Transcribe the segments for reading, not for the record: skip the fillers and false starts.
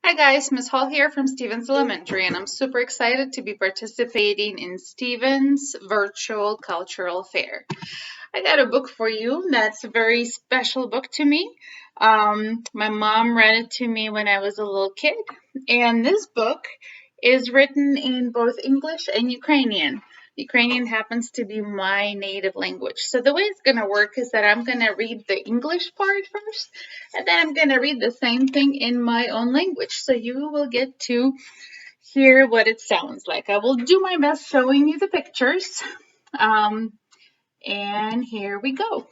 Hi guys, Miss Hall here from Stevens Elementary, and I'm super excited to be participating in Stevens Virtual Cultural Fair. I got a book for you that's a very special book to me. My mom read it to me when I was a little kid, and this book is written in both English and Ukrainian. Ukrainian happens to be my native language. So the way it's going to work is that I'm going to read the English part first, and then I'm going to read the same thing in my own language. So you will get to hear what it sounds like. I will do my best showing you the pictures. Um, and here we go.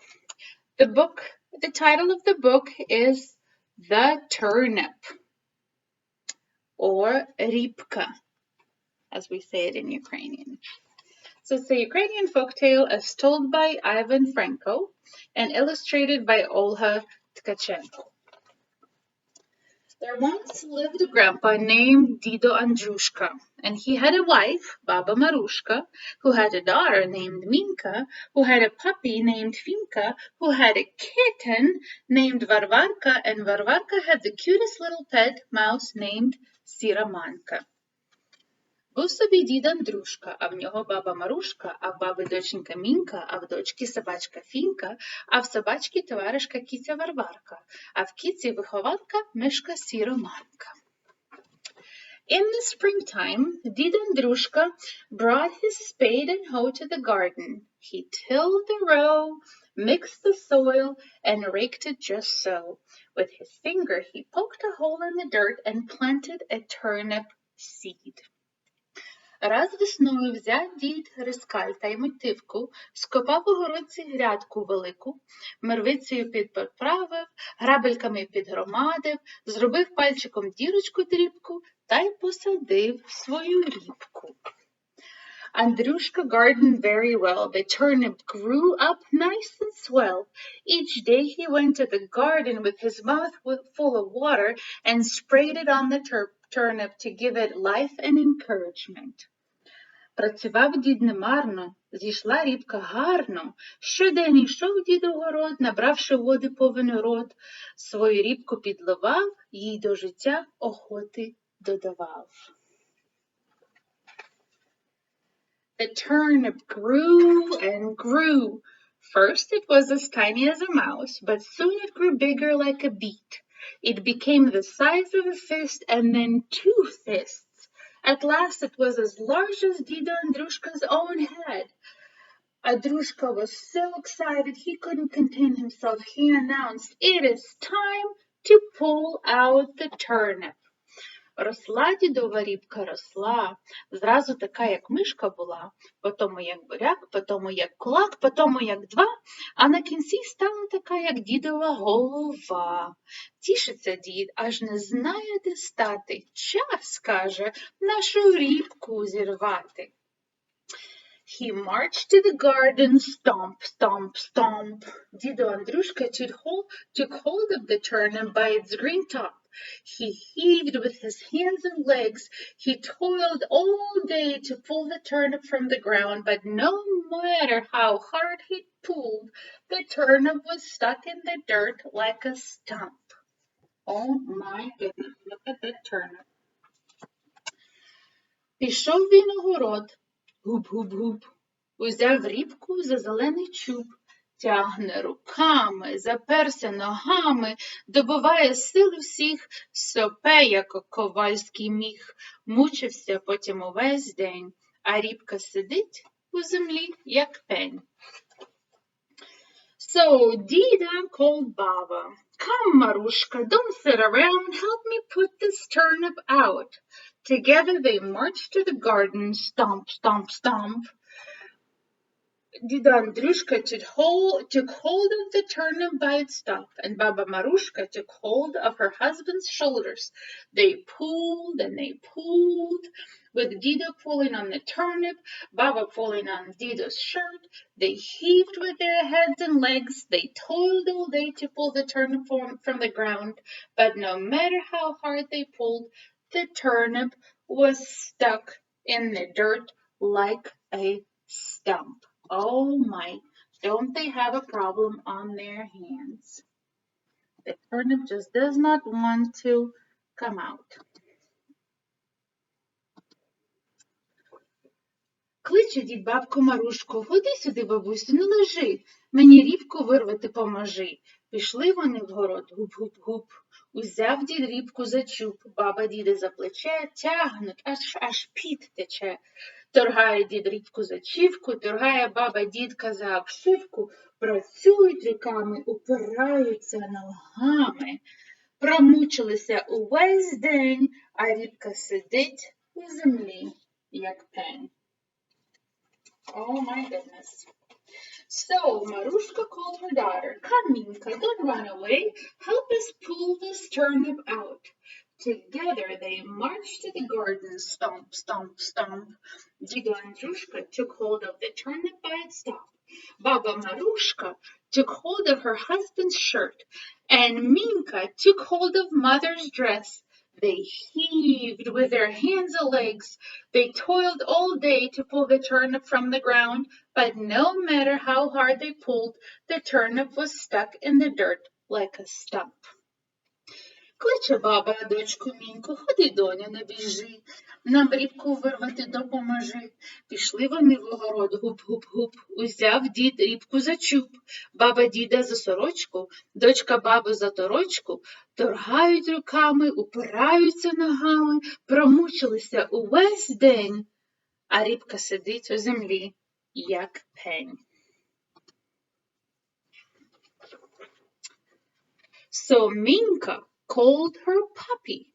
The book, the title of the book is The Turnip, or Rybka, as we say it in Ukrainian. So it's a Ukrainian folktale as told by Ivan Franko and illustrated by Olha Tkachenko. There once lived a grandpa named Dido Andrushka, and he had a wife, Baba Marushka, who had a daughter named Minka, who had a puppy named Finka, who had a kitten named Varvarka, and Varvarka had the cutest little pet mouse named Siramanka. Був собі дід Андрушка, а в нього баба Марушка, а в баби доченька Мінка, а в дочки собачка Фінка, а в собачки товаришка киця Варварка, а в киці вихованка мишка Сіроманка. In the springtime, Did Andrushka brought his spade and hoe to the garden. He tilled the row, mixed the soil, and raked it just so. With his finger he poked a hole in the dirt and planted a turnip seed. Раз весною взяв дід рискаль та й мотивку, скопав у городці грядку велику, мервицею підправив, грабельками підгромадив, зробив пальчиком дірочку дрібку та й посадив свою рібку. Andrushka gardened very well. The turnip grew up nice and swell. Each day he went to the garden with his mouth full of water and sprayed it on the turnip to give it life and encouragement. Працював дід немарно, зійшла рібка гарно. Щодень йшов дід у город, набравши води повен рот. Свою рібку підливав, їй до життя охоти додавав. The turnip grew and grew. First it was as tiny as a mouse, but soon it grew bigger like a beet. It became the size of a fist and then 2 fists. At last it was as large as Dida Andrushka's own head. Andrushka was so excited he couldn't contain himself. He announced, "It is time to pull out the turnip." Росла дідова рібка, росла, зразу така, як мишка була, потому як буряк, потому як кулак, потому як два, а на кінці стала така, як дідова голова. Тішиться дід, аж не знає, де стати. Час, каже, нашу рібку зірвати. He marched to the garden, stomp, stomp, stomp. Dido Andrushka took hold of the turnip by its green top. He heaved with his hands and legs. He toiled all day to pull the turnip from the ground, but no matter how hard he pulled, the turnip was stuck in the dirt like a stump. Oh my goodness, look at that turnip. Пішов він у город, губ-губ-губ. Узяв рібку за зелений чуб, тягне руками, заперся ногами, добиває сил усіх, сопе, як ковальський міх, мучився потім увесь день, а рібка сидить у землі, як пень. So Dida called Baba. Come, Marushka, don't sit around. Help me put this turnip out. Together they marched to the garden, stomp, stomp, stomp. Dida Andrushka took hold of the turnip by its stalk, and Baba Marushka took hold of her husband's shoulders. They pulled and they pulled, with Dida pulling on the turnip, Baba pulling on Dida's shirt. They heaved with their heads and legs. They toiled all day to pull the turnip from the ground, but no matter how hard they pulled, the turnip was stuck in the dirt like a stump. Oh my, don't they have a problem on their hands? The turnip just does not want to come out. Кличе дід бабку Марушку, ходи сюди, бабусю, не лежи, мені рібку вирвати поможи. Пішли вони в город, гуп-гуп-гуп. Узяв дід рібку за чуб, баба діда за плече, тягнуть, аж піт тече. Торгає дід рібку за чівку, торгає баба дідка за обшивку, працюють руками, упираються ногами. Промучилися увесь день, а рібка сидить у землі, як пень. Oh my goodness. So Marushka called her daughter, come Minka, don't run away, help us pull this turnip out. Together they marched to the garden, stomp, stomp, stomp. Dido Andrushka took hold of the turnip by its stalk. Baba Marushka took hold of her husband's shirt, and Minka took hold of mother's dress. They heaved with their hands and legs. They toiled all day to pull the turnip from the ground, but no matter how hard they pulled, the turnip was stuck in the dirt like a stump. Кличе баба дочку Міньку, ходи, доню, не біжи, нам рібку вирвати допоможи. Пішли вони в огород, гуп-гуп-гуп, узяв дід рібку за чуб, баба діда за сорочку, дочка бабу за торочку, торгають руками, упираються ногами, промучилися увесь день, а рібка сидить у землі, як пень. So Minka called her puppy.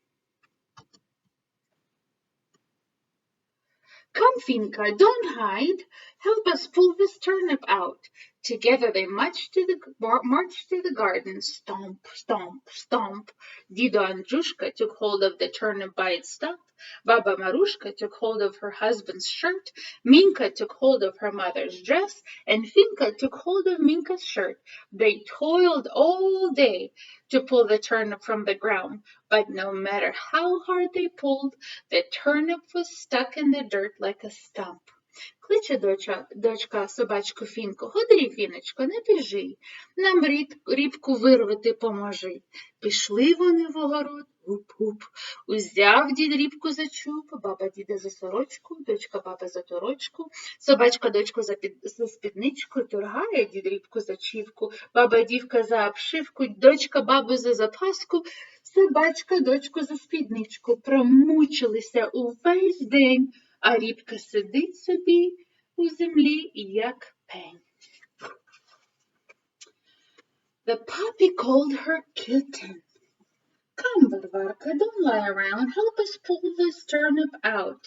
Come, Finka, don't hide. Help us pull this turnip out. Together they marched to the garden. Stomp, stomp, stomp. Dido Andrushka took hold of the turnip by its stump. Baba Marushka took hold of her husband's shirt. Minka took hold of her mother's dress. And Finka took hold of Minka's shirt. They toiled all day to pull the turnip from the ground. But no matter how hard they pulled, the turnip was stuck in the dirt like a stump. Кличе дочка собачку Фінку, ходи, Фіночко, не біжи, нам рібку вирвати поможи. Пішли вони в огород, гуп-гуп, узяв дід рібку за чуб, баба діда за сорочку, дочка баба за торочку, собачка дочку за спідничку, торгає дід рібку за чівку, баба дівка за обшивку, дочка бабу за запаску, собачка дочку за спідничку. Промучилися увесь день, а рібка сидить собі у землі, як пень. The puppy called her kitten. Come, Varvarka, don't lie around. Help us pull this turnip out.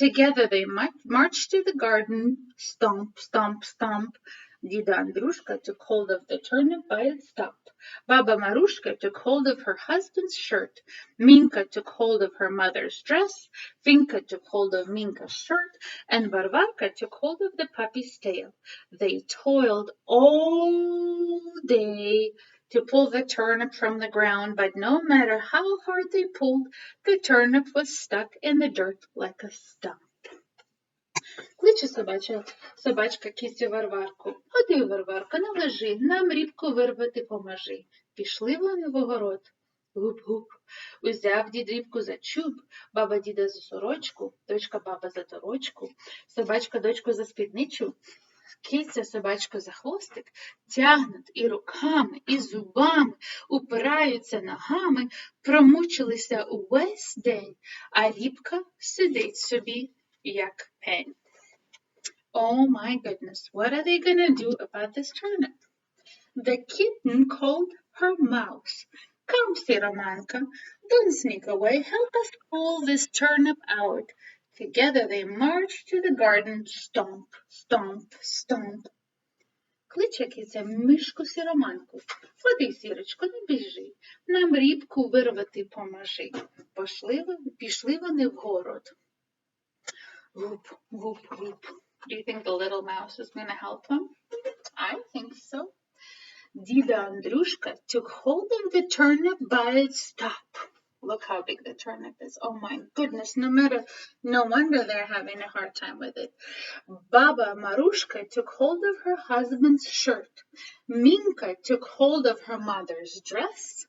Together they marched to the garden. Stomp, stomp, stomp. Dida Andrushka took hold of the turnip by its stump. Baba Marushka took hold of her husband's shirt. Minka took hold of her mother's dress. Finka took hold of Minka's shirt. And Varvarka took hold of the puppy's tail. They toiled all day to pull the turnip from the ground, but no matter how hard they pulled, the turnip was stuck in the dirt like a stump. Кличе собачка кістю Варварку. Ходи, Варварка, не лежи, нам рібку вирвати поможи. Пішли вони в огород. Гуп-гуп. Узяв дід рібку за чуб, баба діда за сорочку, дочка баба за торочку, собачка дочку за спідничу, киця собачку за хвостик, тягнуть і руками, і зубами, упираються ногами, промучилися увесь день, а рібка сидить собі, як пень. Oh my goodness, what are they gonna do about this turnip? The kitten called her mouse. Come, Siramanka, don't sneak away, help us pull this turnip out. Together they marched to the garden, stomp, stomp, stomp. Кличе киця мишку Сіроманку. Ходи, Сірочко, не біжи, нам рібку вирвати поможи. Пішли вони в город. Whoop, whoop, whoop. Do you think the little mouse is going to help them? I think so. Dida Andrushka took hold of the turnip by its stalk. Look how big the turnip is. Oh my goodness, no wonder they're having a hard time with it. Baba Marushka took hold of her husband's shirt. Minka took hold of her mother's dress.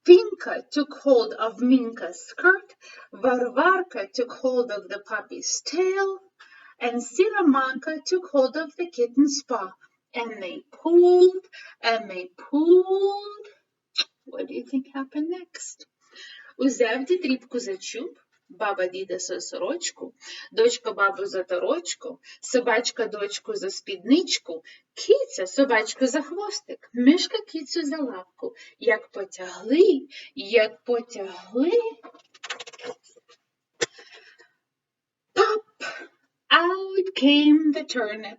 Finka took hold of Minka's skirt, Varvarka took hold of the puppy's tail, and Siramanka took hold of the kitten's paw. And they pulled, and they pulled. What do you think happened next? Узяв дідрібку за чуб, баба діда за сорочку, дочка бабу за торочку, собачка дочку за спідничку, киця собачку за хвостик, мишка кицю за лапку. Як потягли, pop! Out came the turnip.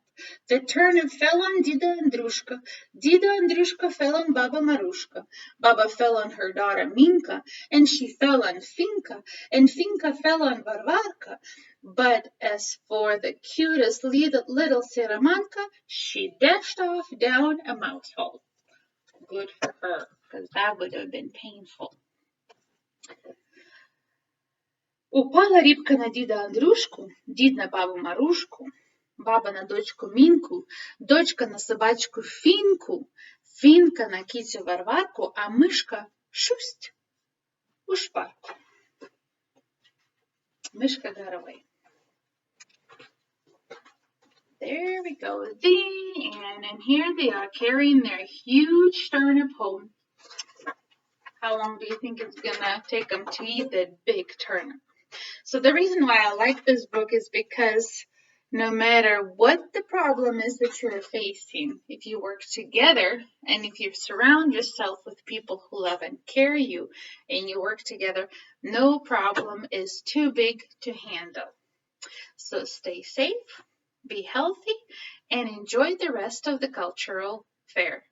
The turnip fell on Dida Andrushka. Dida Andrushka fell on Baba Marushka. Baba fell on her daughter Minka, and she fell on Finka, and Finka fell on Varvarka. But as for the cutest little Siramanka, she dashed off down a mouse hole. Good for her, because that would have been painful. Упала рібка на діда Андрушку, дід на бабу Марушку, баба на дочку Мінку, дочка на собачку Фінку, Фінка на кицю Варварку, а мишка шусть у шпарку. Мишка got away. There we go, the end. And here they are carrying their huge turnip home. How long do you think it's gonna take them to eat that big turnip? So the reason why I like this book is because no matter what the problem is that you're facing, if you work together and if you surround yourself with people who love and care you and you work together, no problem is too big to handle. So stay safe, be healthy, and enjoy the rest of the cultural fair.